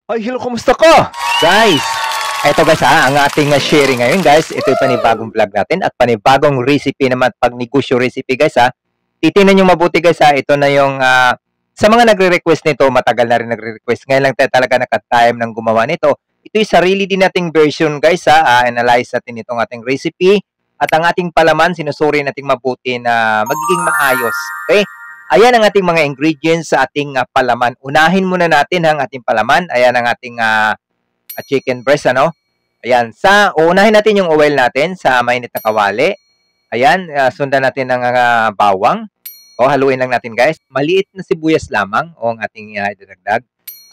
Ay, hello, kumusta ka? Guys, eto guys ang ating sharing ngayon guys, ito yung panibagong vlog natin at panibagong recipe naman, pag-negosyo recipe guys Titingnan nyo mabuti guys ito na yung, sa mga nagre-request nito, matagal na rin nagre-request, ngayon lang tayo talaga naka-time ng gumawa nito. Ito yung sarili din nating version guys analyze natin itong ating recipe at ang ating palaman, sinusuri nating mabuti na magiging maayos, okay? Ayan ang ating mga ingredients sa ating palaman. Unahin muna natin ang ating palaman. Ayan ang ating chicken breast, ano? Ayan, unahin natin yung oil natin sa mainit na kawali. Ayan, sundan natin ng bawang. Haluin lang natin guys. Maliit na sibuyas lamang ang ating idadagdag.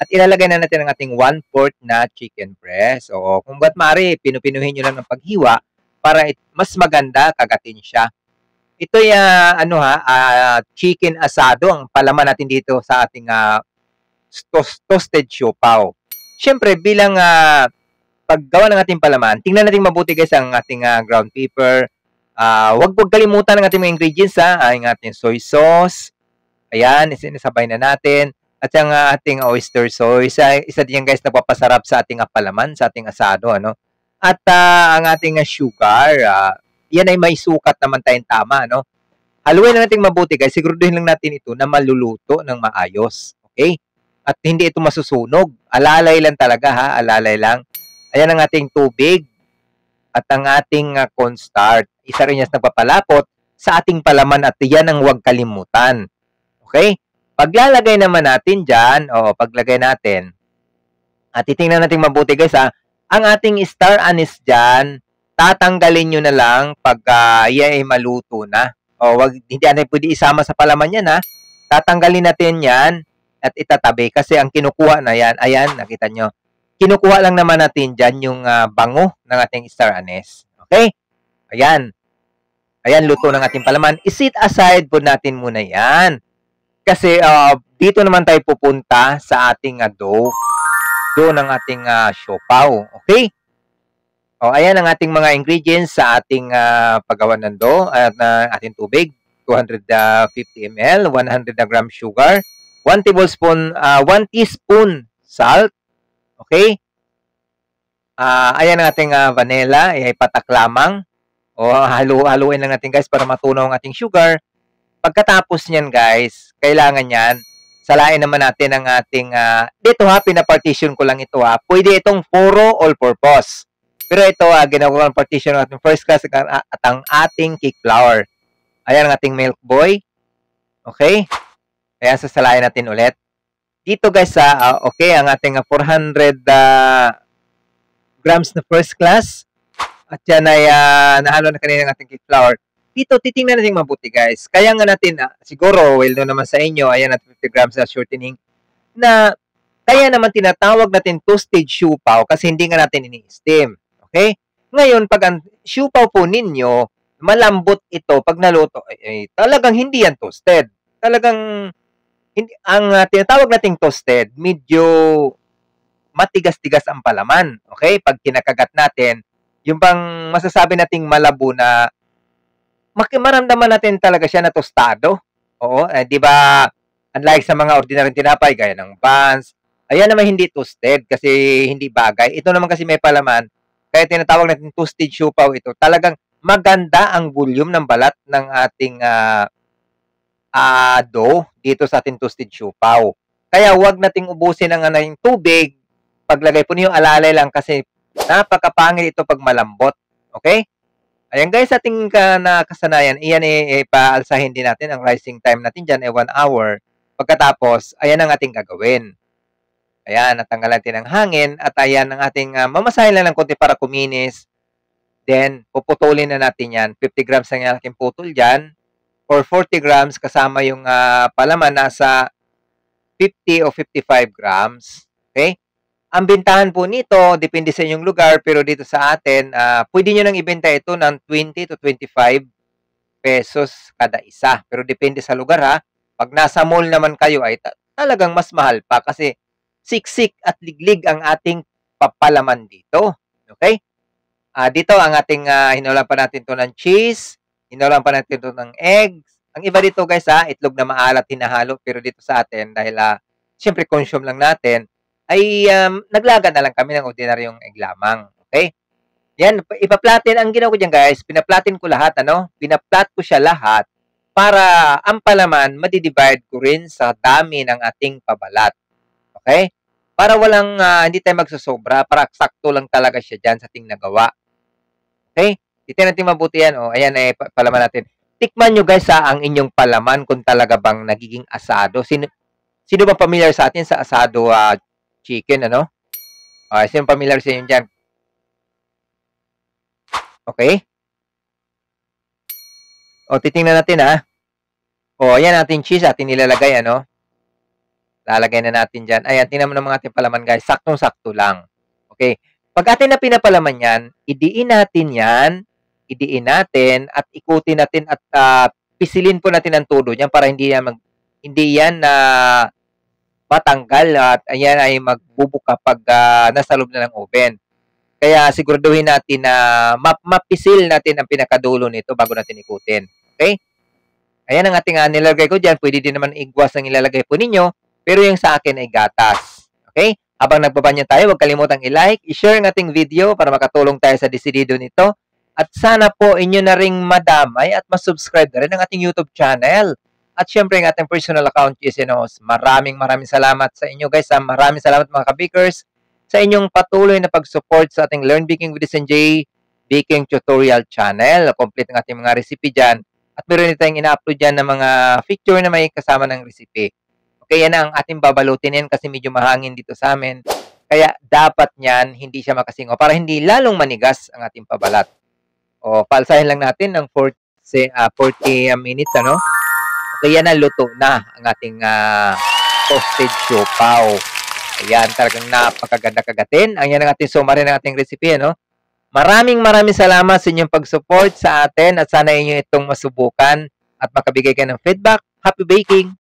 At ilalagay na natin ang ating 1/4 na chicken breast. Kung ba't maaari, pinupinuhin nyo lang ng paghiwa para mas maganda kagatin siya. Ito yung chicken asado ang palaman natin dito sa ating toasted siopaw. Siyempre bilang paggawa ng ating palaman, tingnan natin mabuti guys ang ating ground pepper. Wag kalimutan ng ating mga ingredients ang ating soy sauce. Ayan, isinasabay na natin. At ang ating oyster sauce, isa din yan guys nagpapasarap sa ating palaman, sa ating asado, ano? At ang ating sugar, yan ay may sukat naman tayong tama, no? Haluin na natin mabuti guys. Siguraduhin lang natin ito na maluluto ng maayos. Okay? At hindi ito masusunog. Alalay lang talaga alalay lang. Ayan ang ating tubig at ang ating cornstarch. Isa rin yan nagpapalapot sa ating palaman at yan ang huwag kalimutan. Okay? Paglalagay naman natin dyan, paglagay natin, at titingnan natin mabuti guys ang ating star anise dyan, tatanggalin nyo na lang pag yan ay maluto na. Hindi natin pwede isama sa palaman yan Tatanggalin natin yan at itatabi kasi ang kinukuha na yan, ayan, nakita nyo. Kinukuha lang naman natin dyan yung bango ng ating star anise. Okay? Ayan. Ayan, luto ng ating palaman. I-set aside po natin muna yan. Kasi dito naman tayo pupunta sa ating dough. Dough ng ating siopaw. Okay? Ayan ang ating mga ingredients sa ating paggawa ng dough at ating tubig, 250 ml, 100 na gram sugar, 1 teaspoon salt, okay? Ayan ang ating vanilla, ipatak lamang. Haluin lang natin guys para matunaw ang ating sugar. Pagkatapos niyan guys, kailangan yan, salain naman natin ang ating, dito pinapartition ko lang ito Pwede itong puro all-purpose. Pero ito, ginagawa ng partition ng ating first class at ang ating cake flour. Ayan ang ating milk boy. Okay? Ayan, sasalayan natin ulit. Dito guys, okay, ang ating 400 grams na first class. At yan ay nahalo na kanina ng ating cake flour. Dito, titingnan natin mabuti guys. Kaya nga natin, siguro, well known naman sa inyo, ayan at 50 grams na shortening, na kaya naman tinatawag natin toasted siopaw kasi hindi nga natin ini-steam. Okay? Ngayon, pag ang siopaw po ninyo, malambot ito pag naluto, talagang hindi yan toasted. Talagang, hindi, ang tinatawag nating toasted, medyo matigas-tigas ang palaman. Okay? Pag kinakagat natin, yung bang masasabi nating malabo na maramdaman natin talaga siya na tostado. Oo, di ba? Unlike sa mga ordinaryong tinapay, gaya ng buns, ayan naman hindi toasted kasi hindi bagay. Ito naman kasi may palaman, kaya tinatawag natin toasted siopaw ito. Talagang maganda ang volume ng balat ng ating dough dito sa ating toasted siopaw. Kaya huwag nating ubusin ang tubig. Paglagay po niyo, alalay lang kasi napakapangit ito pag malambot. Okay? Ayan guys, ating nakasanayan, iyan paalsahin din natin ang rising time natin dyan 1 hour. Pagkatapos, ayan ang ating gagawin. Ayan, natanggal natin ang hangin at ayan ang ating mamasahin lang ng konti para kuminis. Then, puputulin na natin yan. 50 grams ang aking putol dyan. Or 40 grams kasama yung palaman nasa 50 o 55 grams. Okay? Ang bintahan po nito, depende sa inyong lugar, pero dito sa atin, pwede nyo nang ibenta ito ng 20 to 25 pesos kada isa. Pero depende sa lugar Pag nasa mall naman kayo ay talagang mas mahal pa kasi siksik at liglig ang ating papalaman dito. Okay? Dito ang ating hinulan pa natin to ng cheese, hinulan pa natin to ng eggs. Ang iba dito guys itlog na maalat hinahalo, pero dito sa atin dahil syempre consume lang natin, ay naglaga na lang kami ng ordinaryong egg lamang. Okay? Yan, ipa-platin. Ang ginawa ko dyan guys, pina-platin ko lahat, Pina-plat ko siya lahat para ang palaman madidivide ko rin sa dami ng ating pabalat. Okay? Para walang, hindi tayo magsusobra, para sakto lang talaga siya dyan sa ating nagawa. Okay? Titignan natin mabuti yan. Ayan, palaman natin. Tikman nyo guys ang inyong palaman kung talaga bang nagiging asado. Sino ba familiar sa atin sa asado chicken, sino familiar sa inyo dyan? Okay? Titingnan natin ayan natin cheese atin nilalagay, Lalagay na natin dyan. Ayan, tingnan mo ng mga ating palaman guys. Saktong-sakto lang. Okay? Pag atin na pinapalaman yan, idiin natin at ikutin natin at pisilin po natin ang todo niyan para hindi yan na matanggal at ayan ay magbubuka pag nasa loob na ng oven. Kaya siguraduhin natin na mapisil natin ang pinakadulo nito bago natin ikutin. Okay? Ayan ang ating nilagay ko dyan. Pwede din naman igwas ang ilalagay po ninyo. Pero yung sa akin ay gatas. Okay? Habang nagbabanyo tayo, huwag kalimutang i-like, i-share ang ating video para makatulong tayo sa desidido nito. At sana po inyo na ring madamay at masubscribe na rin ang ating YouTube channel. At syempre ang ating personal account, Yesinos. Maraming salamat sa inyo guys. Maraming salamat mga kabakers sa inyong patuloy na pag-support sa ating Learn Baking with SNJ Baking Tutorial channel. Complete ang ating mga recipe dyan. At meron din tayong ina-upload dyan ng mga picture na may kasama ng recipe. Okay, yan ang ating babalutin yan kasi medyo mahangin dito sa amin. Kaya dapat niyan hindi siya makasingaw para hindi lalong manigas ang ating pabalat. Palsahin lang natin ng 40 minutes, Okay, yan na, luto na ang ating toasted siopaw. Ayan, talagang napakaganda kagatin. Ayan ang ating summary ng ating recipe, Maraming salamat sa inyong pag-support sa atin at sana inyo itong masubukan at makabigay kayo ng feedback. Happy baking!